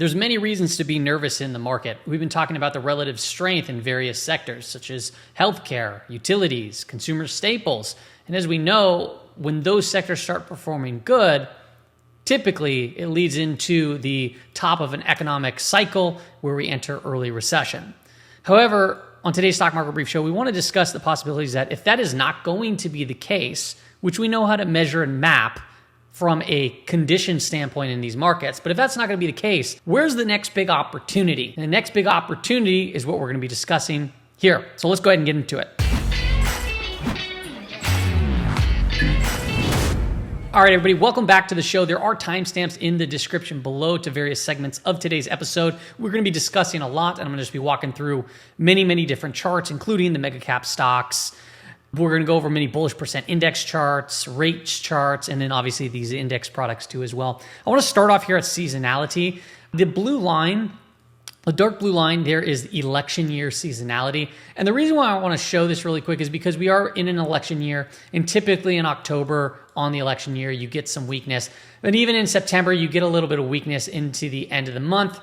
There's many reasons to be nervous in the market. We've been talking about the relative strength in various sectors, such as healthcare, utilities, consumer staples. And as we know, when those sectors start performing good, typically it leads into the top of an economic cycle where we enter early recession. However, on today's Stock Market Brief Show, we want to discuss the possibilities that if that is not going to be the case, which we know how to measure and map from a condition standpoint in these markets. But if that's not going to be the case, where's the next big opportunity? And the next big opportunity is what we're going to be discussing here. So let's go ahead and get into it. All right, everybody, welcome back to the show. There are timestamps in the description below to various segments of today's episode. We're going to be discussing a lot, and I'm going to just be walking through many different charts, including the MEGACAP stocks. We're going to go over many bullish percent index charts, rates charts, and then obviously these index products too as well. I want to start off here at seasonality. The blue line, the dark blue line there is election year seasonality. And the reason why I want to show this really quick is because we are in an election year, and typically in October on the election year, you get some weakness. And even in September, you get a little bit of weakness into the end of the month,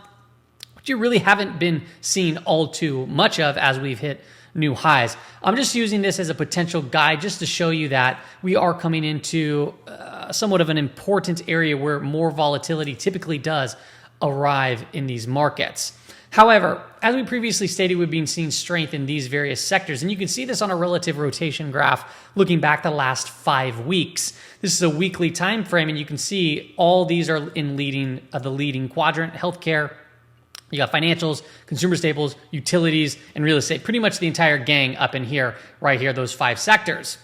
which you really haven't been seeing all too much of as we've hit new highs. I'm just using this as a potential guide just to show you that we are coming into somewhat of an important area where more volatility typically does arrive in these markets. However, as we previously stated, we've been seeing strength in these various sectors, and you can see this on a relative rotation graph looking back the last 5 weeks. This is a weekly time frame, and you can see all these are in the leading quadrant: healthcare, you got financials, consumer staples, utilities, and real estate. Pretty much the entire gang up in here, right here, those 5 sectors.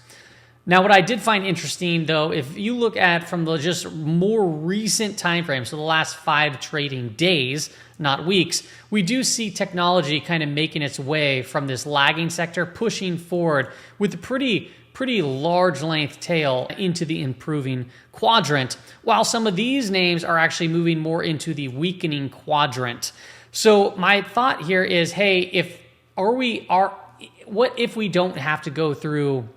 Now, what I did find interesting, though, if you look at from the just more recent time frame, so the last 5 trading days, not weeks, we do see technology kind of making its way from this lagging sector, pushing forward with a pretty large length tail into the improving quadrant, while some of these names are actually moving more into the weakening quadrant. So my thought here is, hey, what if we don't have to go through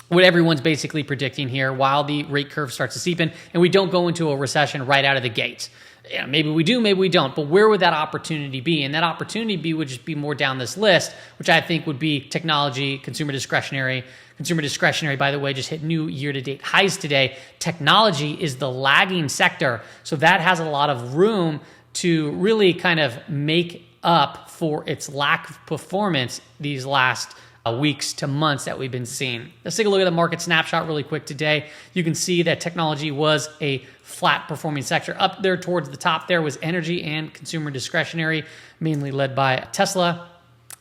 what everyone's basically predicting here while the rate curve starts to seep in, and we don't go into a recession right out of the gate? Yeah, maybe we do, maybe we don't, but where would that opportunity be? And that opportunity would just be more down this list, which I think would be technology, consumer discretionary. Consumer discretionary, by the way, just hit new year-to-date highs today. Technology is the lagging sector, so that has a lot of room to really kind of make up for its lack of performance these last weeks to months that we've been seeing. Let's take a look at the market snapshot really quick today. You can see that technology was a flat performing sector. Up there towards the top there was energy and consumer discretionary, mainly led by Tesla.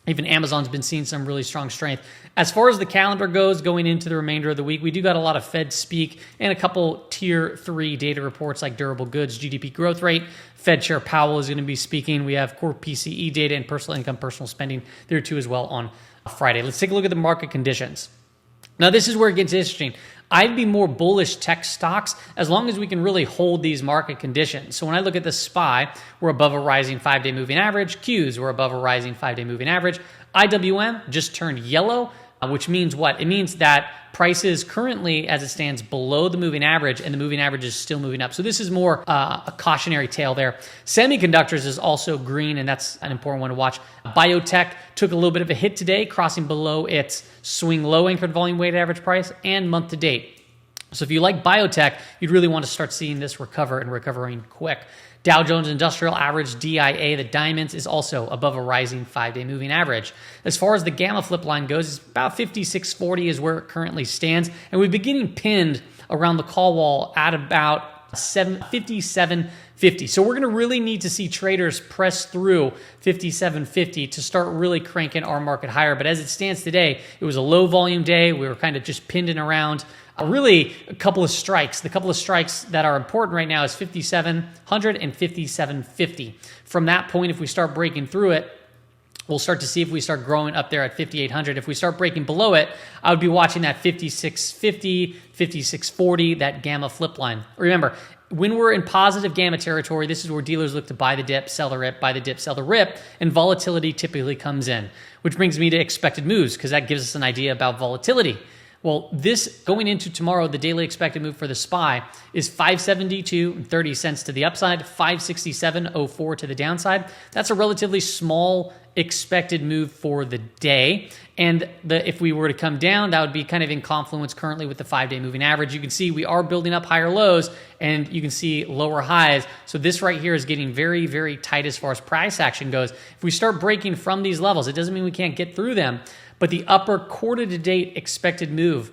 Even Amazon's been seeing some really strong strength. As far as the calendar goes, going into the remainder of the week, we do got a lot of Fed speak and a couple tier 3 data reports like durable goods, GDP growth rate. Fed Chair Powell is going to be speaking. We have core PCE data and personal income, personal spending there too as well on Friday. Let's take a look at the market conditions. Now, this is where it gets interesting. I'd be more bullish tech stocks as long as we can really hold these market conditions. So when I look at the SPY, we're above a rising 5-day moving average. Qs, we're above a rising 5-day moving average. IWM just turned yellow, which means what? It means that prices currently, as it stands, below the moving average, and the moving average is still moving up. So this is more a cautionary tale there. Semiconductors is also green, and that's an important one to watch. Biotech took a little bit of a hit today, crossing below its swing low anchored volume weighted average price and month to date. So if you like biotech, you'd really want to start seeing this recover and recovering quick. Dow Jones Industrial Average, DIA, the diamonds, is also above a rising 5-day moving average. As far as the gamma flip line goes, it's about 56.40 is where it currently stands. And we've been getting pinned around the call wall at about 57.50. So we're going to really need to see traders press through 57.50 to start really cranking our market higher. But as it stands today, it was a low volume day. We were kind of just pinned in around really a couple of strikes. The couple of strikes that are important right now is 5,700 and 57.50. From that point, if we start breaking through it, we'll start to see if we start growing up there at 5,800. If we start breaking below it, I would be watching that 56.50, 56.40, that gamma flip line. Remember, when we're in positive gamma territory, this is where dealers look to buy the dip, sell the rip, buy the dip, sell the rip, and volatility typically comes in, which brings me to expected moves, because that gives us an idea about volatility. Well, this going into tomorrow, the daily expected move for the SPY is 572.30 cents to the upside, 567.04 to the downside. That's a relatively small expected move for the day. And if we were to come down, that would be kind of in confluence currently with the 5-day moving average. You can see we are building up higher lows and you can see lower highs. So this right here is getting very, very tight as far as price action goes. If we start breaking from these levels, it doesn't mean we can't get through them. But the upper quarter to date expected move,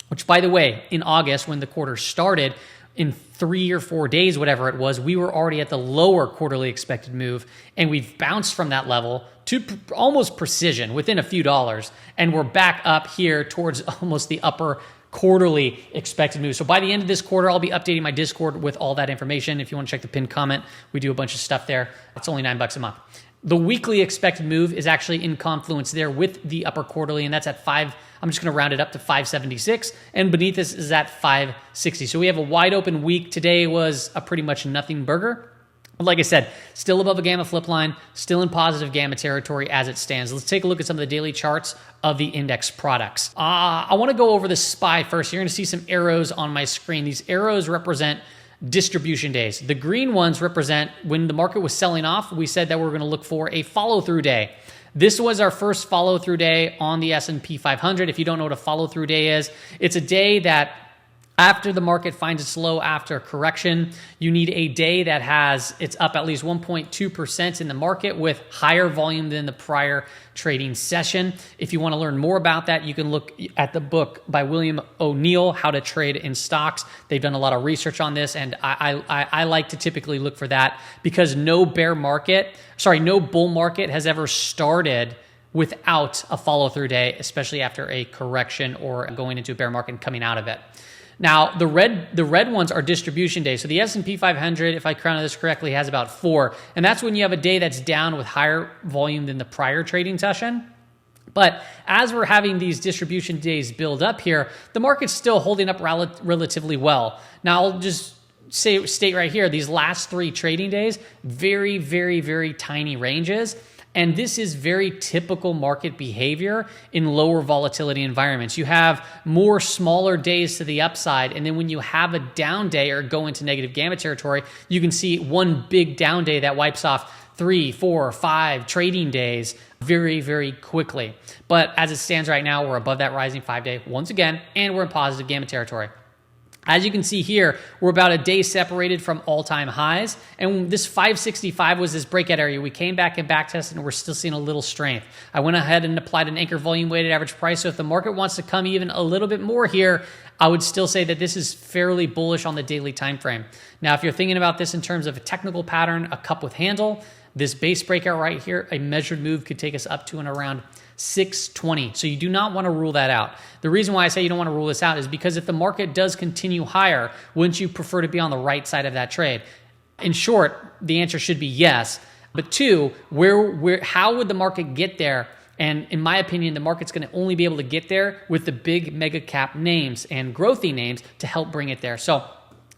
which by the way, in August when the quarter started, in 3 or 4 days, whatever it was, we were already at the lower quarterly expected move, and we've bounced from that level to almost precision within a few dollars, and we're back up here towards almost the upper quarterly expected move. So by the end of this quarter, I'll be updating my Discord with all that information. If you want to check the pinned comment, we do a bunch of stuff there. It's only $9 a month. The weekly expected move is actually in confluence there with the upper quarterly, and that's at 5. I'm just going to round it up to 576, and beneath this is at 560. So we have a wide open week. Today was a pretty much nothing burger. But like I said, still above a gamma flip line, still in positive gamma territory as it stands. Let's take a look at some of the daily charts of the index products. I want to go over the SPY first. You're going to see some arrows on my screen. These arrows represent distribution days. The green ones represent when the market was selling off, we said that we're going to look for a follow-through day. This was our first follow-through day on the S&P 500. If you don't know what a follow-through day is, it's a day that after the market finds its low after a correction, you need a day that has it's up at least 1.2% in the market with higher volume than the prior trading session. If you want to learn more about that, you can look at the book by William O'Neill, How to Trade in Stocks. They've done a lot of research on this, and I like to typically look for that because no bull market has ever started without a follow-through day, especially after a correction or going into a bear market and coming out of it. Now, the red ones are distribution days. So the S&P 500, if I counted this correctly, has about 4. And that's when you have a day that's down with higher volume than the prior trading session. But as we're having these distribution days build up here, the market's still holding up relatively well. Now, I'll just state right here, these last 3 trading days, very, very, very tiny ranges. And this is very typical market behavior in lower volatility environments. You have more smaller days to the upside, and then when you have a down day or go into negative gamma territory, you can see one big down day that wipes off 3, 4, 5 trading days very, very quickly. But as it stands right now, we're above that rising 5-day once again, and we're in positive gamma territory. As you can see here, we're about a day separated from all-time highs, and this 565 was this breakout area. We came back and back tested, and we're still seeing a little strength. I went ahead and applied an anchor volume weighted average price, so if the market wants to come even a little bit more here, I would still say that this is fairly bullish on the daily time frame. Now, if you're thinking about this in terms of a technical pattern, a cup with handle, this base breakout right here, a measured move could take us up to and around 620. So you do not want to rule that out. The reason why I say you don't want to rule this out is because if the market does continue higher, wouldn't you prefer to be on the right side of that trade? In short, the answer should be yes. But 2, how would the market get there? And in my opinion, the market's going to only be able to get there with the big mega cap names and growthy names to help bring it there. So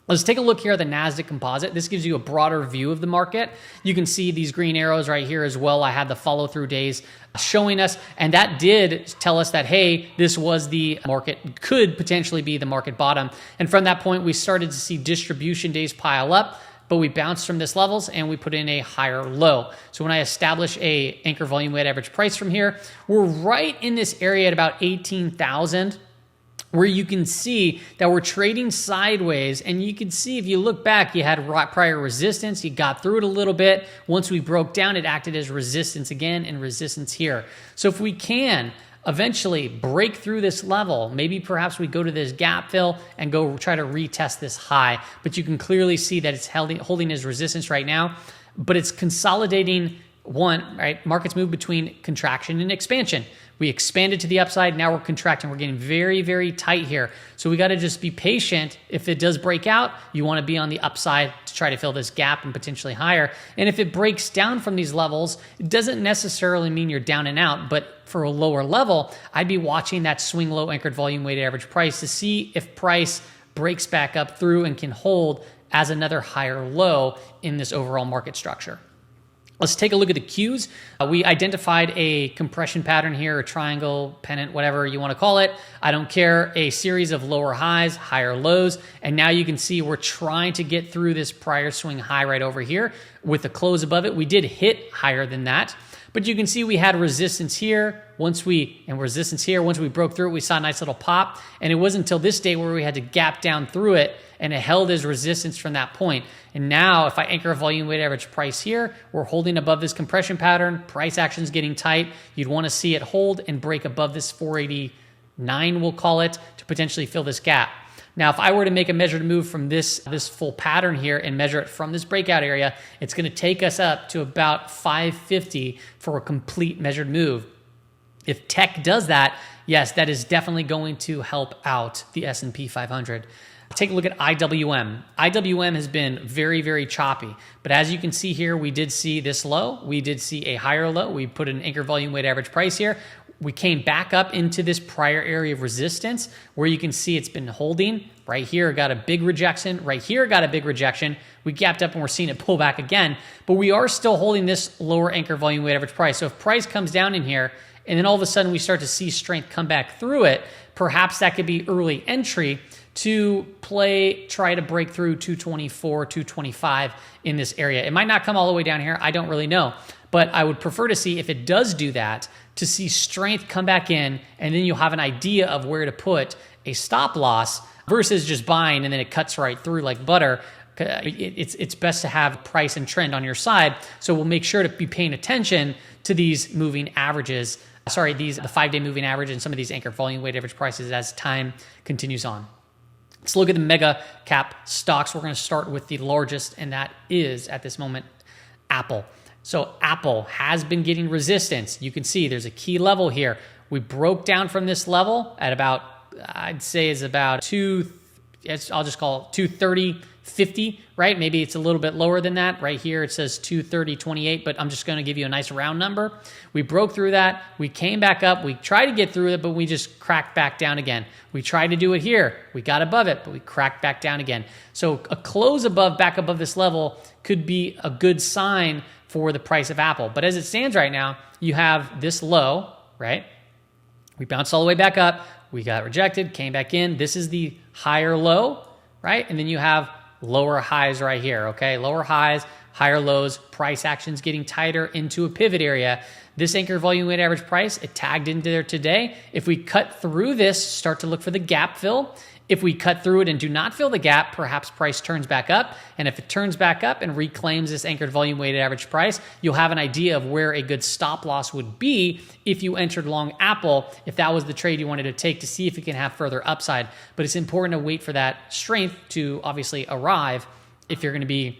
let's take a look here at the NASDAQ composite. This gives you a broader view of the market. You can see these green arrows right here as well. I had the follow-through days showing us, and that did tell us that, hey, this was the market, could potentially be the market bottom. And from that point, we started to see distribution days pile up, but we bounced from this levels and we put in a higher low. So when I establish a anchor volume weighted average price from here, we're right in this area at about 18,000. Where you can see that we're trading sideways, and you can see if you look back, you had prior resistance, you got through it a little bit. Once we broke down, it acted as resistance again and resistance here. So if we can eventually break through this level, maybe perhaps we go to this gap fill and go try to retest this high, but you can clearly see that it's holding as resistance right now, but it's consolidating. Right? Markets move between contraction and expansion. We expanded to the upside. Now we're contracting. We're getting very, very tight here. So we got to just be patient. If it does break out, you want to be on the upside to try to fill this gap and potentially higher. And if it breaks down from these levels, it doesn't necessarily mean you're down and out, but for a lower level, I'd be watching that swing low anchored volume weighted average price to see if price breaks back up through and can hold as another higher low in this overall market structure. Let's take a look at the Qs. We identified a compression pattern here, a triangle, pennant, whatever you want to call it. I don't care. A series of lower highs, higher lows. And now you can see we're trying to get through this prior swing high right over here with the close above it. We did hit higher than that. But you can see we had resistance here. Resistance here. Once we broke through it, we saw a nice little pop. And it wasn't until this day where we had to gap down through it, and it held as resistance from that point. And now if I anchor a volume weighted average price here, we're holding above this compression pattern. Price action's getting tight. You'd want to see it hold and break above this 489, we'll call it, to potentially fill this gap. Now, if I were to make a measured move from this full pattern here and measure it from this breakout area, it's going to take us up to about 550 for a complete measured move. If tech does that, yes, that is definitely going to help out the S&P 500. Take a look at IWM. IWM has been very, very choppy. But as you can see here, we did see this low. We did see a higher low. We put an anchor volume weighted average price here. We came back up into this prior area of resistance where you can see it's been holding. Right here, got a big rejection. Right here, got a big rejection. We gapped up and we're seeing it pull back again. But we are still holding this lower anchor volume weighted average price. So if price comes down in here and then all of a sudden we start to see strength come back through it, perhaps that could be early entry to try to break through 224, 225 in this area. It might not come all the way down here. I don't really know. But I would prefer to see, if it does do that, to see strength come back in, and then you'll have an idea of where to put a stop loss versus just buying and then it cuts right through like butter. It's best to have price and trend on your side. So we'll make sure to be paying attention to these moving averages. The 5-day moving average and some of these anchor volume weighted average prices as time continues on. Let's look at the mega cap stocks. We're going to start with the largest, and that is, at this moment, Apple. So Apple has been getting resistance. You can see there's a key level here. We broke down from this level at about, I'd say is about I'll just call it 230.50, right? Maybe it's a little bit lower than that. Right here it says 230.28, but I'm just going to give you a nice round number. We broke through that. We came back up. We tried to get through it, but we just cracked back down again. We tried to do it here. We got above it, but we cracked back down again. So a close back above this level could be a good sign for the price of Apple. But as it stands right now, you have this low, right? We bounced all the way back up. We got rejected, came back in. This is the higher low, right? And then you have lower highs right here, okay? Lower highs, higher lows, price actions getting tighter into a pivot area. This anchor volume weighted average price, it tagged into there today. If we cut through this, start to look for the gap fill. If we cut through it and do not fill the gap, perhaps price turns back up. And if it turns back up and reclaims this anchored volume weighted average price, you'll have an idea of where a good stop loss would be if you entered long Apple, if that was the trade you wanted to take to see if it can have further upside. But it's important to wait for that strength to obviously arrive if you're going to be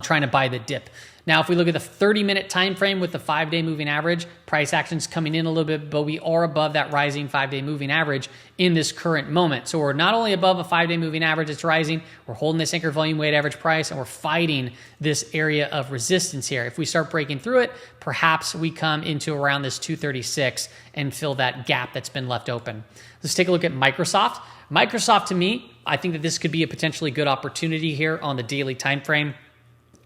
trying to buy the dip. Now, if we look at the 30-minute time frame with the 5-day moving average, price action's coming in a little bit, but we are above that rising 5-day moving average in this current moment. So we're not only above a 5-day moving average that's rising, we're holding this anchor volume weighted average price, and we're fighting this area of resistance here. If we start breaking through it, perhaps we come into around this 236 and fill that gap that's been left open. Let's take a look at Microsoft. Microsoft, to me, I think that this could be a potentially good opportunity here on the daily time frame.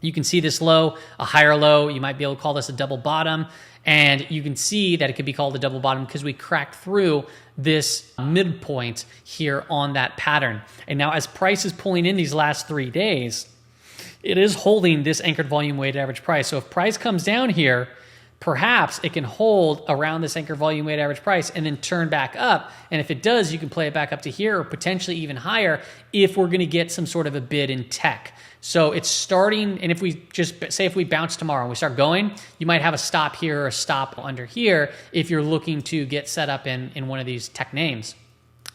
You can see this low, a higher low. You might be able to call this a double bottom. And you can see that it could be called a double bottom because we cracked through this midpoint here on that pattern. And now as price is pulling in these last 3 days, it is holding this anchored volume weighted average price. So if price comes down here, perhaps it can hold around this anchor volume weighted average price and then turn back up. And if it does, you can play it back up to here or potentially even higher if we're going to get some sort of a bid in tech. So it's starting, and if we just say if we bounce tomorrow and we start going, you might have a stop here or a stop under here if you're looking to get set up in one of these tech names.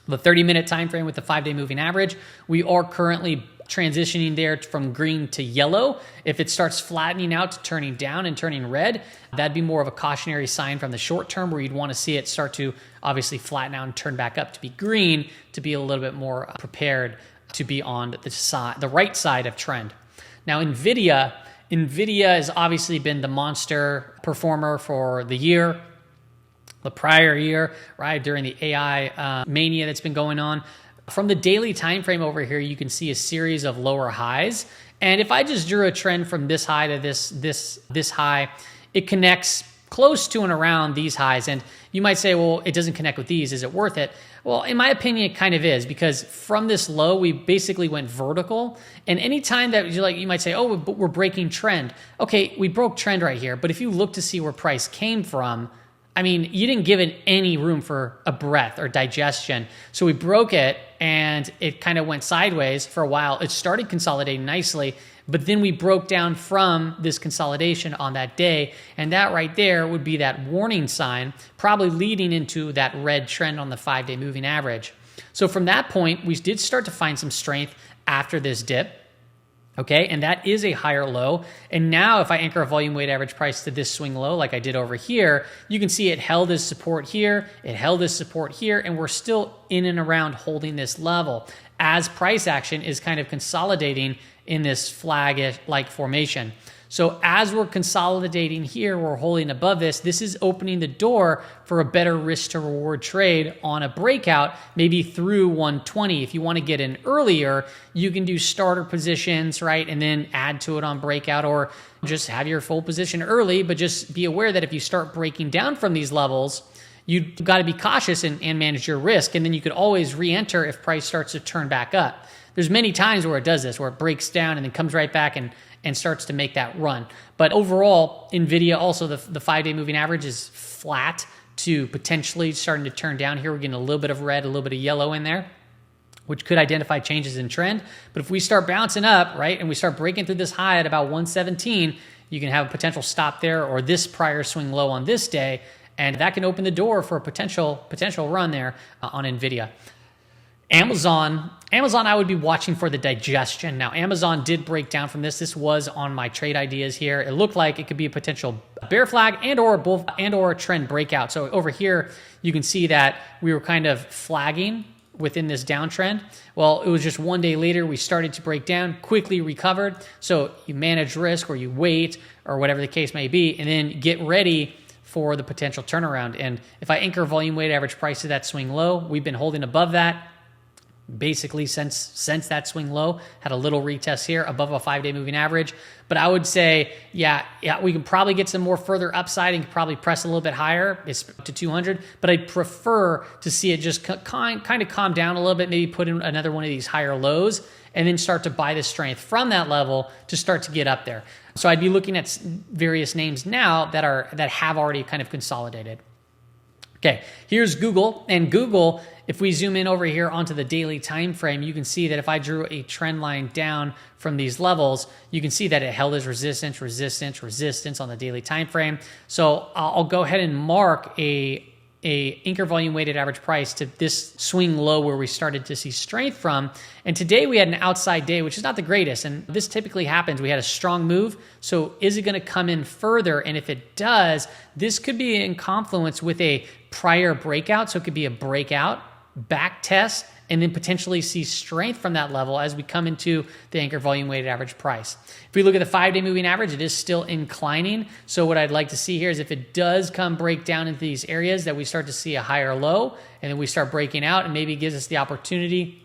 The 30-minute time frame with the 5-day moving average, we are currently transitioning there from green to yellow. If it starts flattening out to turning down and turning red, that'd be more of a cautionary sign from the short term where you'd want to see it start to obviously flatten out and turn back up to be green to be a little bit more prepared to be on the right side of trend. Now, NVIDIA has obviously been the monster performer for the year, the prior year, right, during the AI mania that's been going on. From the daily time frame over here, you can see a series of lower highs And if I just drew a trend from this high to this high, it connects close to and around these highs. And you might say, well, it doesn't connect with these. Is it worth it? Well, in my opinion, it kind of is, because from this low, we basically went vertical. And anytime that you might say, oh, we're breaking trend. Okay, we broke trend right here. But if you look to see where price came from, I mean, you didn't give it any room for a breath or digestion. So we broke it and it kind of went sideways for a while. It started consolidating nicely, but then we broke down from this consolidation on that day. And that right there would be that warning sign, probably leading into that red trend on the 5-day moving average. So from that point, we did start to find some strength after this dip. Okay, and that is a higher low. And now if I anchor a volume weighted average price to this swing low like I did over here, you can see it held as support here, it held as support here, and we're still in and around holding this level as price action is kind of consolidating in this flag-like formation. So as we're consolidating here, we're holding above this. This is opening the door for a better risk to reward trade on a breakout, maybe through 120. If you want to get in earlier, you can do starter positions, right? And then add to it on breakout, or just have your full position early, but just be aware that if you start breaking down from these levels, you've got to be cautious and manage your risk. And then you could always re-enter if price starts to turn back up. There's many times where it does this, where it breaks down and then comes right back and starts to make that run. But overall, NVIDIA, also the 5-day moving average is flat to potentially starting to turn down here. We're getting a little bit of red, a little bit of yellow in there, which could identify changes in trend. But if we start bouncing up, right, and we start breaking through this high at about 117, you can have a potential stop there, or this prior swing low on this day, and that can open the door for a potential run there on NVIDIA. Amazon, I would be watching for the digestion. Now, Amazon did break down from this. This was on my trade ideas here. It looked like it could be a potential bear flag and or a trend breakout. So over here, you can see that we were kind of flagging within this downtrend. Well, it was just one day later, we started to break down, quickly recovered. So you manage risk, or you wait, or whatever the case may be, and then get ready for the potential turnaround. And if I anchor volume weighted average price to that swing low, we've been holding above that basically since that swing low. Had a little retest here above a 5-day moving average. But I would say, yeah, we can probably get some more further upside and probably press a little bit higher. It's to 200, but I'd prefer to see it just kind of calm down a little bit, maybe put in another one of these higher lows, and then start to buy the strength from that level to start to get up there. So I'd be looking at various names now that have already kind of consolidated. Okay, here's Google, and Google, if we zoom in over here onto the daily time frame, you can see that if I drew a trend line down from these levels, you can see that it held as resistance, resistance, resistance on the daily time frame. So I'll go ahead and mark a anchor volume weighted average price to this swing low where we started to see strength from. And today we had an outside day, which is not the greatest. And this typically happens. We had a strong move. So is it going to come in further? And if it does, this could be in confluence with a prior breakout. So it could be a breakout, back test, and then potentially see strength from that level as we come into the anchor volume weighted average price. If we look at the 5-day moving average, it is still inclining. So what I'd like to see here is if it does break down into these areas, that we start to see a higher low, and then we start breaking out, and maybe it gives us the opportunity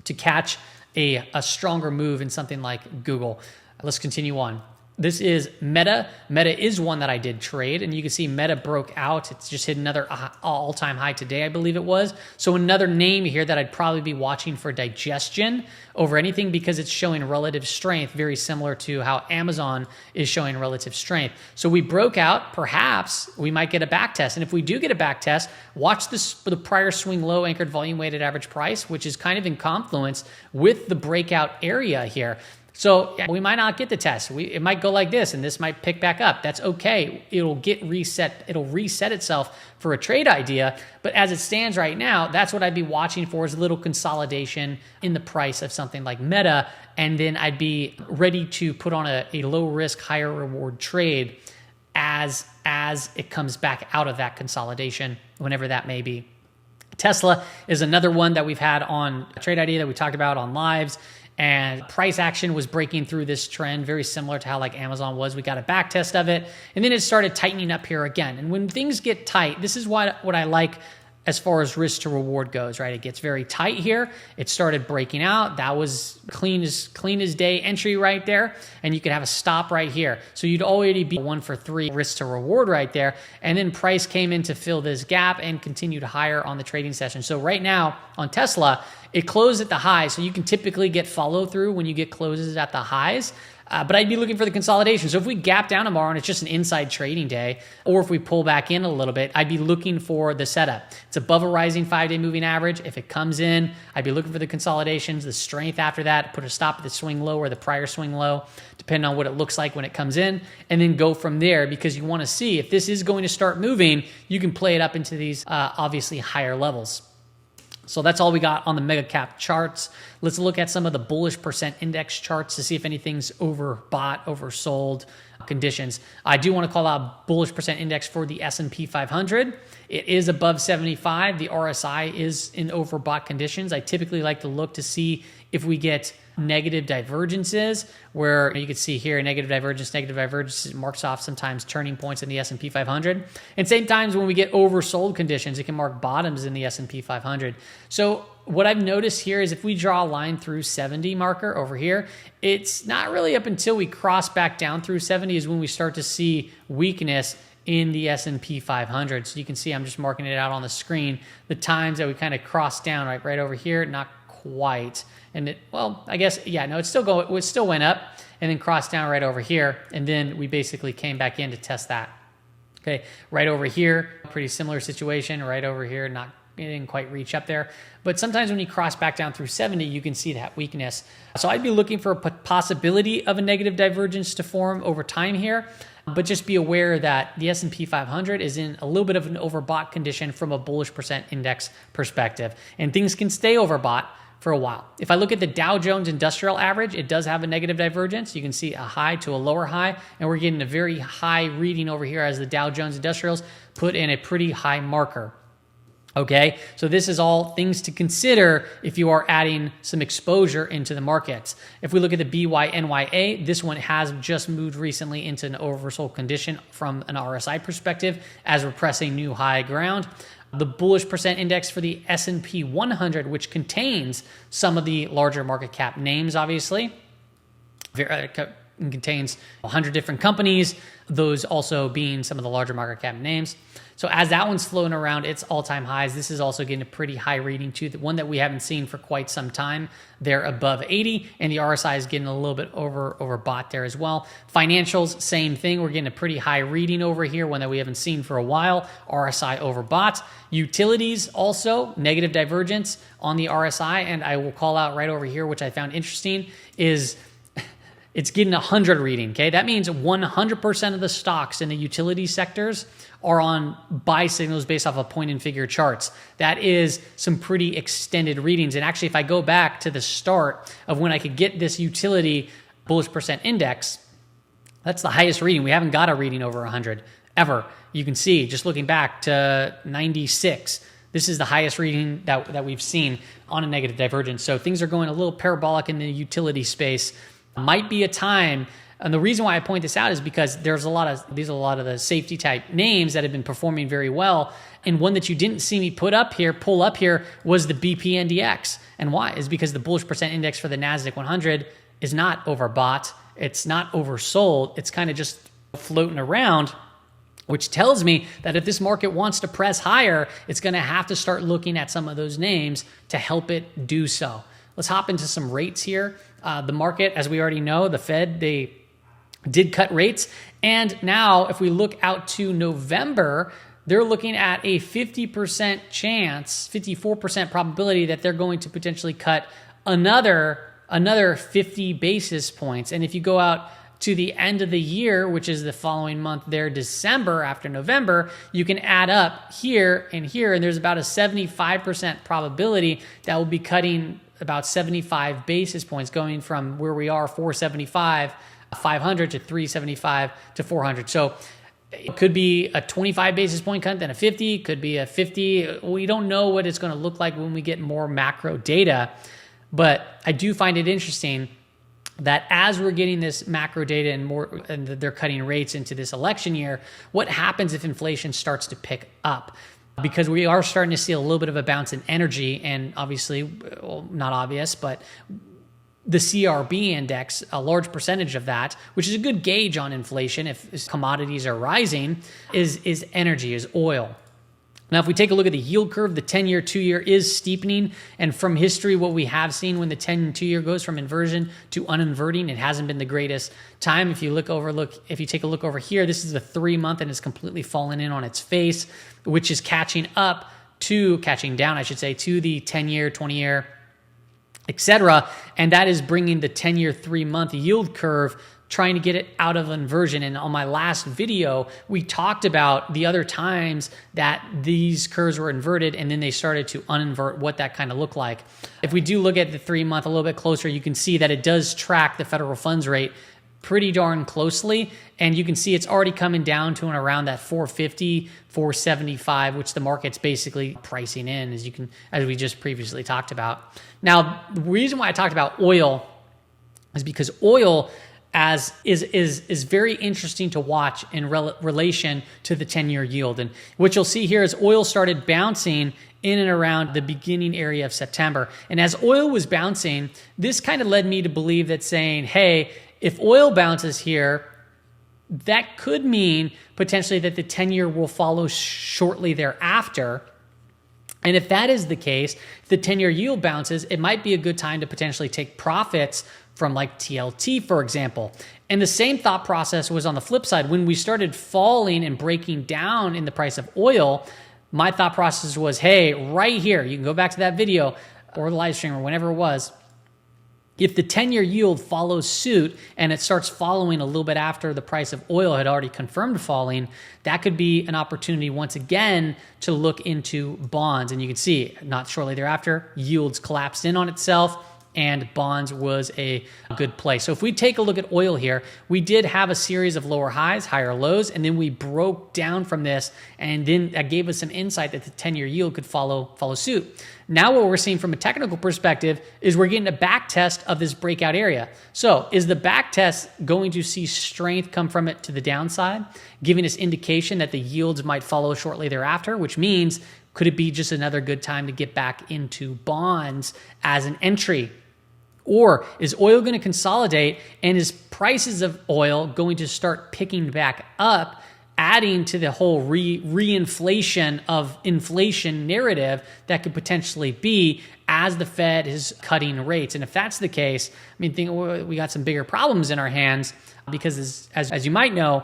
to catch a stronger move in something like Google. Let's continue on. This is Meta. Meta is one that I did trade, and you can see Meta broke out. It's just hit another all-time high today, I believe it was. So another name here that I'd probably be watching for digestion over anything, because it's showing relative strength, very similar to how Amazon is showing relative strength. So we broke out. Perhaps we might get a back test. And if we do get a back test, watch this for the prior swing low anchored volume weighted average price, which is kind of in confluence with the breakout area here. So we might not get the test. It might go like this, and this might pick back up. That's okay. It'll get reset. It'll reset itself for a trade idea. But as it stands right now, that's what I'd be watching for, is a little consolidation in the price of something like Meta. And then I'd be ready to put on a low risk, higher reward trade as it comes back out of that consolidation, whenever that may be. Tesla is another one that we've had on a trade idea that we talked about on lives. And price action was breaking through this trend, very similar to how like Amazon was. We got a back test of it, and then it started tightening up here again. And when things get tight, this is what I like as far as risk to reward goes, right? It gets very tight here. It started breaking out. That was clean as day entry right there. And you could have a stop right here. So you'd already be 1 for 3 risk to reward right there. And then price came in to fill this gap and continued higher on the trading session. So right now on Tesla, it closed at the high. So you can typically get follow through when you get closes at the highs. But I'd be looking for the consolidation. So if we gap down tomorrow and it's just an inside trading day, or if we pull back in a little bit, I'd be looking for the setup. It's above a rising 5-day moving average. If it comes in, I'd be looking for the consolidations, the strength after that, put a stop at the swing low or the prior swing low, depending on what it looks like when it comes in, and then go from there, because you want to see if this is going to start moving, you can play it up into these obviously higher levels. So that's all we got on the MEGACAP charts. Let's look at some of the bullish percent index charts to see if anything's overbought, oversold conditions. I do want to call out bullish percent index for the S&P 500. It is above 75. The RSI is in overbought conditions. I typically like to look to see if we get negative divergences, where you can see here negative divergence marks off sometimes turning points in the S&P 500. And same times when we get oversold conditions, it can mark bottoms in the S&P 500. So what I've noticed here is if we draw a line through 70 marker over here, it's not really up until we cross back down through 70 is when we start to see weakness in the S&P 500. So you can see I'm just marking it out on the screen. The times that we kind of crossed down right over here, not quite. And it, well, I guess, yeah, no, it still went up and then crossed down right over here. And then we basically came back in to test that. Okay, right over here, pretty similar situation. Right over here, it didn't quite reach up there. But sometimes when you cross back down through 70, you can see that weakness. So I'd be looking for a possibility of a negative divergence to form over time here. But just be aware that the S&P 500 is in a little bit of an overbought condition from a bullish percent index perspective. And things can stay overbought for a while. If I look at the Dow Jones Industrial Average, it does have a negative divergence. You can see a high to a lower high, and we're getting a very high reading over here as the Dow Jones Industrials put in a pretty high marker. Okay, so this is all things to consider if you are adding some exposure into the markets. If we look at the BYNYA, this one has just moved recently into an oversold condition from an RSI perspective as we're pressing new high ground. The bullish percent index for the S&P 100, which contains some of the larger market cap names, obviously. It contains 100 different companies, those also being some of the larger market cap names. So as that one's floating around its all-time highs, this is also getting a pretty high reading too, the one that we haven't seen for quite some time. They're above 80, and the RSI is getting a little bit overbought there as well. Financials, same thing. We're getting a pretty high reading over here, one that we haven't seen for a while. RSI overbought. Utilities also, negative divergence on the RSI, and I will call out right over here, which I found interesting, is it's getting 100 reading, okay? That means 100% of the stocks in the utility sectors are on buy signals based off of point and figure charts. That is some pretty extended readings. And actually, if I go back to the start of when I could get this utility bullish percent index, that's the highest reading. We haven't got a reading over 100 ever. You can see, just looking back to 96, this is the highest reading that we've seen on a negative divergence. So things are going a little parabolic in the utility space. Might be a time, and the reason why I point this out is because these are a lot of the safety type names that have been performing very well. And one that you didn't see me pull up here was the BPNDX. And why? Is because the bullish percent index for the NASDAQ 100 is not overbought. It's not oversold. It's kind of just floating around, which tells me that if this market wants to press higher, it's going to have to start looking at some of those names to help it do so. Let's hop into some rates here. The market, as we already know, the Fed, they did cut rates. And now if we look out to November, they're looking at a 50% chance, 54% probability that they're going to potentially cut another 50 basis points. And if you go out to the end of the year, which is the following month there, December after November, you can add up here, and there's about a 75% probability that will be cutting about 75 basis points, going from where we are, 475, 500 to 375 to 400. So it could be a 25 basis point cut, then a 50, could be a 50. We don't know what it's going to look like when we get more macro data, but I do find it interesting that as we're getting this macro data and they're cutting rates into this election year, what happens if inflation starts to pick up? because we are starting to see a little bit of a bounce in energy, and obviously, well, not obvious, but the CRB index, a large percentage of that, which is a good gauge on inflation if commodities are rising, is energy, is oil. Now, if we take a look at the yield curve, the 10-year, 2-year is steepening. And from history, what we have seen when the 10 and 2-year goes from inversion to uninverting, it hasn't been the greatest time. If you take a look over here, this is the 3-month and it's completely fallen in on its face, which is catching down, to the 10-year, 20-year, etc. And that is bringing the 10-year, 3-month yield curve, trying to get it out of inversion. And on my last video, we talked about the other times that these curves were inverted and then they started to uninvert, what that kind of looked like. If we do look at the 3-month a little bit closer, you can see that it does track the federal funds rate pretty darn closely. And you can see it's already coming down to and around that 450, 475, which the market's basically pricing in, as we just previously talked about. Now, the reason why I talked about oil is because oil is very interesting to watch in relation to the 10-year yield. And what you'll see here is oil started bouncing in and around the beginning area of September. And as oil was bouncing, this kind of led me to believe that saying, hey, if oil bounces here, that could mean potentially that the 10-year will follow shortly thereafter. And if that is the case, if the 10-year yield bounces, it might be a good time to potentially take profits from like TLT, for example. And the same thought process was on the flip side. When we started falling and breaking down in the price of oil, my thought process was, hey, right here, you can go back to that video or the live stream or whenever it was, if the 10-year yield follows suit and it starts following a little bit after the price of oil had already confirmed falling, that could be an opportunity once again to look into bonds. And you can see not shortly thereafter, yields collapsed in on itself, and bonds was a good play. So if we take a look at oil here, we did have a series of lower highs, higher lows, and then we broke down from this, and then that gave us some insight that the 10-year yield could follow suit. Now what we're seeing from a technical perspective is we're getting a back test of this breakout area. So is the back test going to see strength come from it to the downside, giving us indication that the yields might follow shortly thereafter, which means could it be just another good time to get back into bonds as an entry? Or is oil going to consolidate, and is prices of oil going to start picking back up, adding to the whole reinflation of inflation narrative that could potentially be as the Fed is cutting rates? And if that's the case, we got some bigger problems in our hands, because as you might know,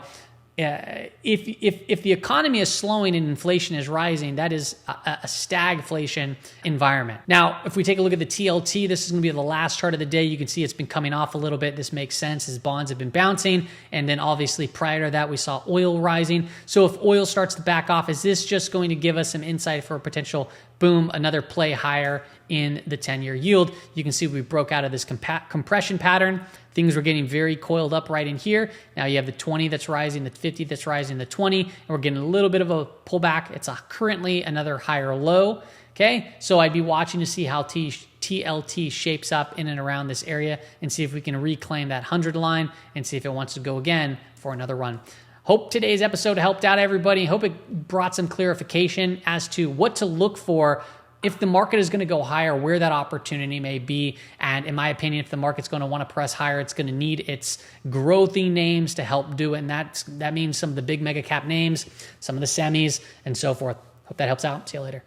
if the economy is slowing and inflation is rising, that is a stagflation environment. Now, if we take a look at the TLT, this is going to be the last chart of the day. You can see it's been coming off a little bit. This makes sense as bonds have been bouncing. And then obviously prior to that, we saw oil rising. So if oil starts to back off, is this just going to give us some insight for a potential boom, another play higher in the 10-year yield? You can see we broke out of this compression pattern. Things were getting very coiled up right in here. Now you have the 20 that's rising, the 50 that's rising, the 20, and we're getting a little bit of a pullback. It's currently another higher low. Okay, so I'd be watching to see how TLT shapes up in and around this area and see if we can reclaim that 100 line and see if it wants to go again for another run. Hope today's episode helped out everybody. Hope it brought some clarification as to what to look for if the market is going to go higher, where that opportunity may be. And in my opinion, if the market's going to want to press higher, it's going to need its growthy names to help do it. And that means some of the big mega cap names, some of the semis, and so forth. Hope that helps out. See you later.